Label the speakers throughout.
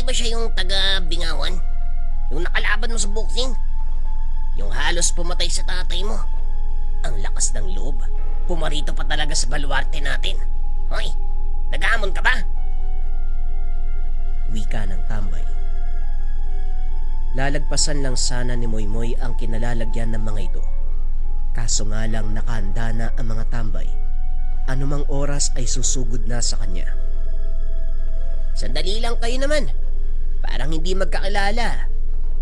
Speaker 1: Hindi ba siya yung taga-Bingawan? Yung nakalaban mo sa boxing? Yung halos pumatay sa tatay mo? Ang lakas ng loob. Pumarito pa talaga sa baluarte natin. Hoy, nag-aamon ka ba?
Speaker 2: Wika ng tambay. Lalagpasan lang sana ni Moymoy ang kinalalagyan ng mga ito. Kaso nga lang nakahanda na ang mga tambay. Anumang oras ay susugod na sa kanya.
Speaker 1: Sandali lang kayo naman. Parang hindi magkakilala.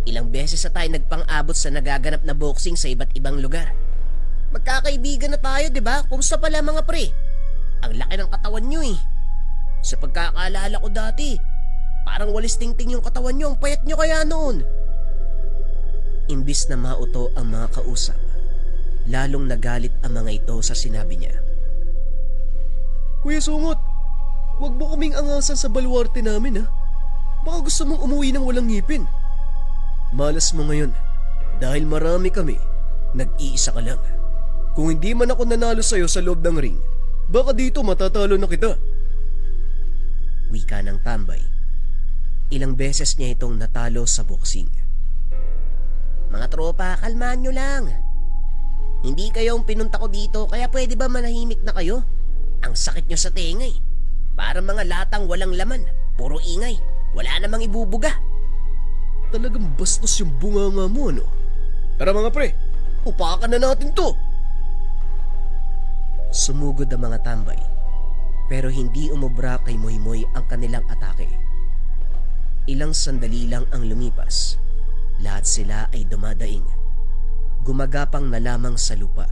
Speaker 1: Ilang beses na tayo nagpang-abot sa nagaganap na boxing sa iba't ibang lugar. Magkakaibigan na tayo, di ba? Kumusta pala mga pre? Ang laki ng katawan nyo eh. Sa pagkakaalala ko dati, parang walis tingting yung katawan nyo. Ang payat nyo kaya noon.
Speaker 2: Imbis na mauto ang mga kausap, lalong nagalit ang mga ito sa sinabi niya.
Speaker 3: Kuya Sungot, huwag mo kaming angasan sa baluarte namin ha. Baka gusto mong umuwi ng walang ngipin. Malas mo ngayon, dahil marami kami, nag-iisa ka lang. Kung hindi man ako nanalo sa'yo sa loob ng ring, baka dito matatalo na kita.
Speaker 2: Wika ng tambay. Ilang beses niya itong natalo sa boxing.
Speaker 1: Mga tropa, kalmaan nyo lang. Hindi kayo ang pinunta ko dito, kaya pwede ba manahimik na kayo? Ang sakit nyo sa tenga eh. Parang mga latang walang laman. Puro ingay. Wala namang ibubuga.
Speaker 3: Talagang bastos yung bunganga mo, no? Tara mga pre, upakan na natin to!
Speaker 2: Sumugod ang mga tambay, pero hindi umubra kay Moymoy ang kanilang atake. Ilang sandali lang ang lumipas. Lahat sila ay dumadaing. Gumagapang na lamang sa lupa.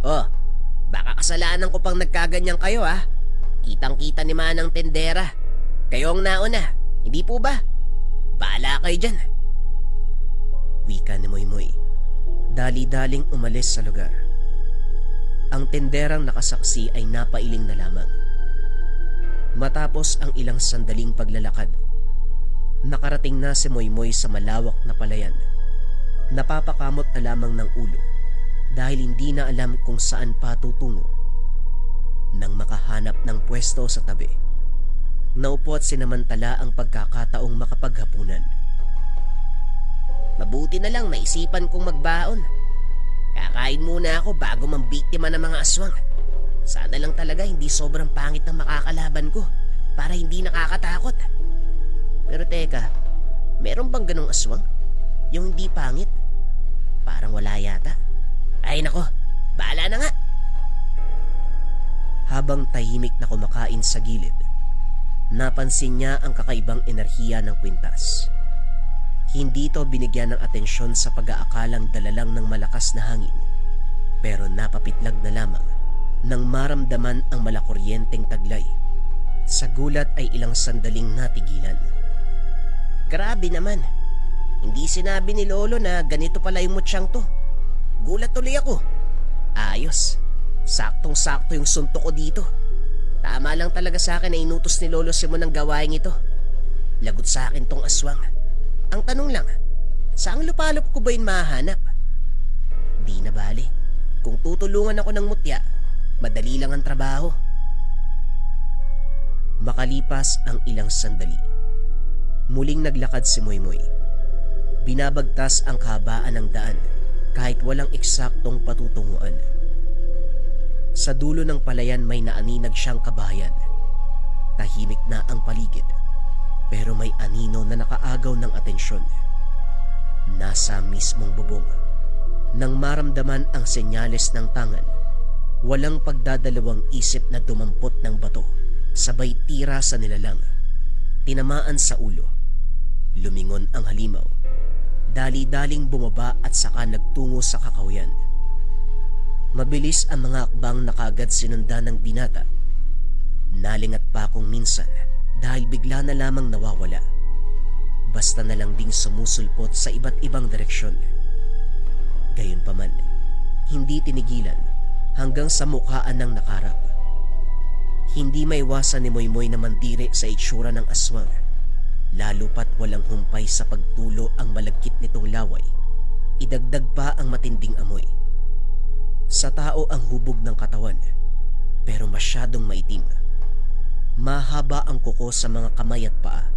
Speaker 1: Oh, baka kasalanan ko pang nagkaganyan kayo ha. Kitang-kita ni Manang Tendera. Kayo ang nauna, hindi po ba? Bahala kayo dyan.
Speaker 2: Wika ni Moymoy. Dali-daling umalis sa lugar. Ang tenderang nakasaksi ay napailing na lamang. Matapos ang ilang sandaling paglalakad, nakarating na si Moymoy sa malawak na palayan. Napapakamot na lamang ng ulo dahil hindi na alam kung saan pa tutungo. Nang makahanap ng pwesto sa tabi, naupo at sinamantala ang pagkakataong makapaghapunan.
Speaker 1: Mabuti na lang naisipan kong magbaon. Kakain muna ako bago mambiktima ng mga aswang. Sana lang talaga hindi sobrang pangit ng makakalaban ko para hindi nakakatakot. Pero teka, meron bang ganong aswang? Yung hindi pangit? Parang wala yata. Ay nako, bahala na nga.
Speaker 2: Habang tahimik na kumakain sa gilid, napansin niya ang kakaibang enerhiya ng kwintas. Hindi ito binigyan ng atensyon sa pag-aakalang dalalang ng malakas na hangin, pero napapitlag na lamang nang maramdaman ang malakuryenteng taglay. Sa gulat ay ilang sandaling natigilan.
Speaker 1: Grabe naman. Hindi sinabi ni Lolo na ganito pala yung mutsyang to. Gulat tuloy ako. Ayos. Saktong-sakto yung suntok ko dito. Tama lang talaga sa akin na inutos ni Lolo Simon ang gawain ito. Lagot sa akin tong aswang. Ang tanong lang, saang lupalop ko ba yun mahanap? Di na bali. Kung tutulungan ako ng mutya, madali lang ang trabaho.
Speaker 2: Makalipas ang ilang sandali, muling naglakad si Moymoy. Binabagtas ang kahabaan ng daan kahit walang eksaktong patutunguan. Sa dulo ng palayan may naaninag siyang kabahayan. Tahimik na ang paligid, pero may anino na nakaagaw ng atensyon. Nasa mismong bubong. Nang maramdaman ang senyales ng tangan, walang pagdadalawang isip na dumampot ng bato, sabay tira sa nilalang. Tinamaan sa ulo. Lumingon ang halimaw. Dali-daling bumaba at saka nagtungo sa kakawayan. Mabilis ang mga akbang na kaagad sinundan ng binata. Nalingat pa akong minsan dahil bigla na lamang nawawala. Basta na lang ding sumusulpot sa iba't ibang direksyon. Gayunpaman, hindi tinigilan hanggang sa mukhaan ng nakarap. Hindi maiwasan ni Moymoy na mandiri sa itsura ng aswang, lalo pat walang humpay sa pagtulo ang malagkit nitong laway. Idagdag pa ang matinding amoy. Sa tao ang hubog ng katawan, pero masyadong maitim. Mahaba ang kuko sa mga kamay at paa.